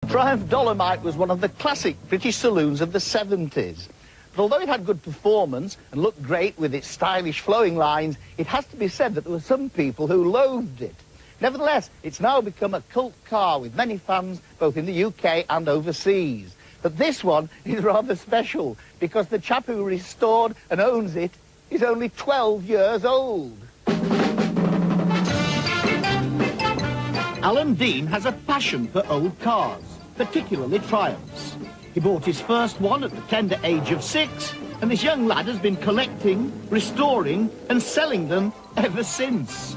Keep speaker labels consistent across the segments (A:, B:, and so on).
A: Triumph Dolomite was one of the classic British saloons of the 70s. But although it had good performance and looked great with its stylish flowing lines, it has to be said that there were some people who loathed it. Nevertheless, it's now become a cult car with many fans both in the UK and overseas. But this one is rather special because the chap who restored and owns it is only 12 years old. Alan Dean has a passion for old cars, particularly Triumphs. He bought his first one at the tender age of 6, and this young lad has been collecting, restoring and selling them ever since.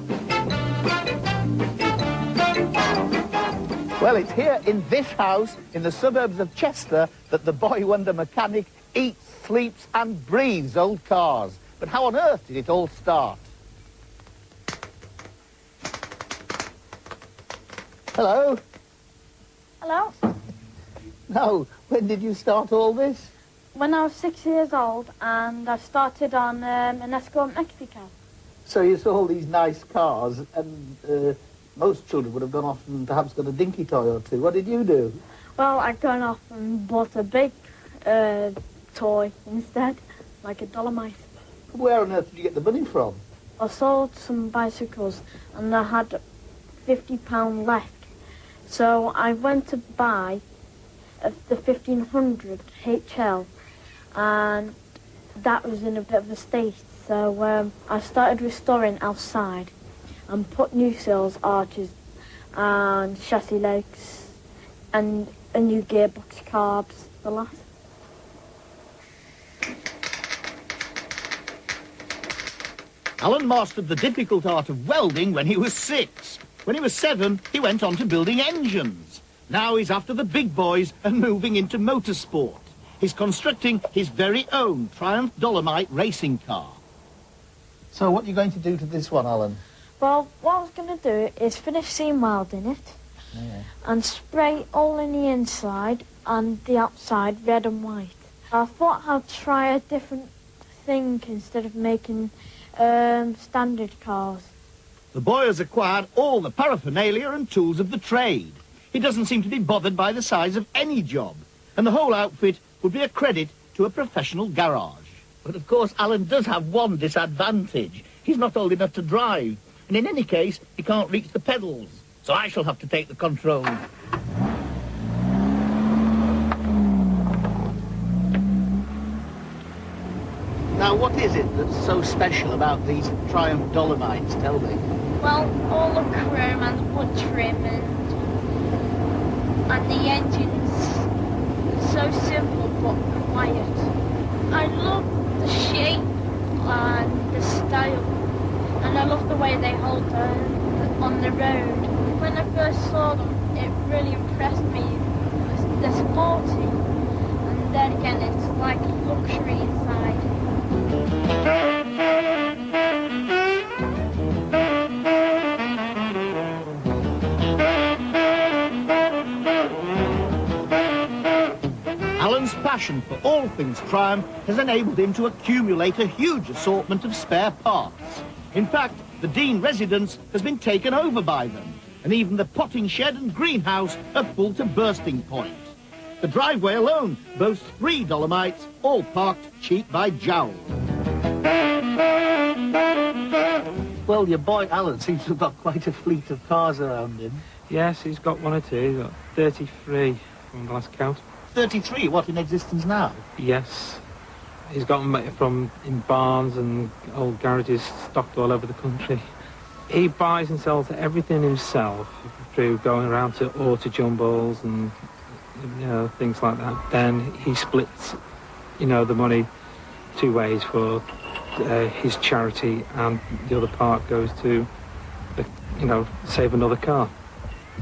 A: Well, it's here in this house in the suburbs of Chester that the boy wonder mechanic eats, sleeps and breathes old cars. But how on earth did it all start? Hello?
B: Hello?
A: No, when did you start all this?
B: When I was 6 years old, and I started on an Escort Mexico.
A: So you saw all these nice cars, and most children would have gone off and perhaps got a dinky toy or two. What did you do?
B: Well, I'd gone off and bought a big toy instead, like a Dolomite.
A: Where on earth did you get the money from?
B: I sold some bicycles, and I had £50 left. So I went to buy the 1500 HL, and that was in a bit of a state. So I started restoring outside and put new sills, arches, and chassis legs, and a new gearbox, carbs, the lot.
A: Alan mastered the difficult art of welding when he was 6. When he was 7, he went on to building engines. Now he's after the big boys and moving into motorsport. He's constructing his very own Triumph Dolomite racing car. So what are you going to do to this one, Alan?
B: Well, what I was going to do is finish seam welding it and spray all in the inside and the outside red and white. I thought I'd try a different thing instead of making standard cars.
A: The boy has acquired all the paraphernalia and tools of the trade. He doesn't seem to be bothered by the size of any job, and the whole outfit would be a credit to a professional garage. But of course, Alan does have one disadvantage. He's not old enough to drive, and in any case, he can't reach the pedals. So I shall have to take the controls. Now, what is it that's so special about these Triumph Dolomites? Tell me.
C: Well, all the chrome and the wood trim and the engine's so simple but quiet. I love the shape and the style, and I love the way they hold on the road. When I first saw them, it really impressed me. They're sporty, and then again, it's like luxury inside. Alan's passion for all things Triumph has enabled him to accumulate a huge assortment of spare parts. In fact, the Dean residence has been taken over by them, and even the potting shed and greenhouse are full to bursting point. The driveway alone boasts 3 Dolomites, all parked cheap by jowl. Well, your boy Alan seems to have got quite a fleet of cars around him.
D: Yes, he's got 1 or 2. He's got 33 from the last count.
A: 33, what, in existence now?
D: Yes. He's got them from in barns and old garages stocked all over the country. He buys and sells everything himself through going around to auto jumbles and, you know, things like that. Then he splits, you know, the money 2 ways for his charity, and the other part goes to, you know, save another car.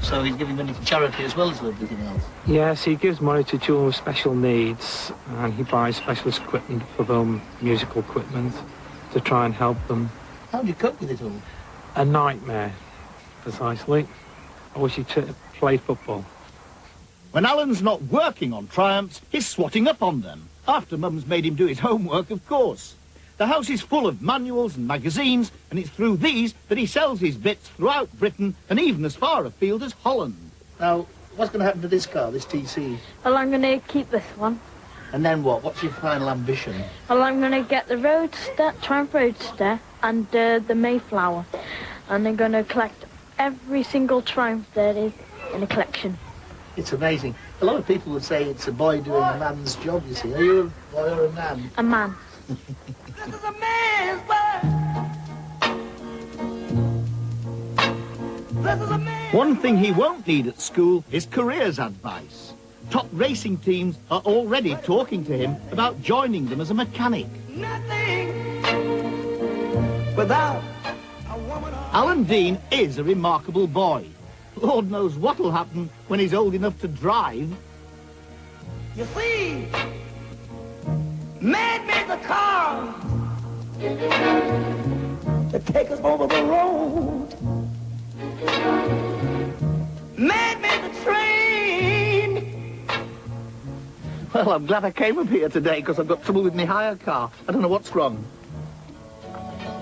A: So he's giving money to charity as well as everything else?
D: Yes, he gives money to children with special needs, and he buys specialist equipment for them, musical equipment, to try and help them.
A: How do you cope with it all?
D: A nightmare, precisely. I wish he'd play football.
A: When Alan's not working on Triumphs, he's swatting up on them. After Mum's made him do his homework, of course. The house is full of manuals and magazines, and it's through these that he sells his bits throughout Britain and even as far afield as Holland. Now, what's going to happen to this car, this TC?
B: Well, I'm going to keep this one.
A: And then what? What's your final ambition?
B: Well, I'm going to get the Roadster, Triumph Roadster, and the Mayflower. And I'm going to collect every single Triumph there is in a collection.
A: It's amazing. A lot of people would say it's a boy doing a man's job, you see. Are you a boy or a man?
B: A man.
E: This is a man's world. This is a man's
A: One thing he won't need at school is careers advice. Top racing teams are already talking to him about joining them as a mechanic.
E: nothing without a woman.
A: Alan Dean is a remarkable boy. Lord knows what'll happen when he's old enough to drive.
E: You see, man made the car to take us over the road. Man made the train.
A: Well, I'm glad I came up here today because I've got trouble with my hire car. I don't know what's wrong.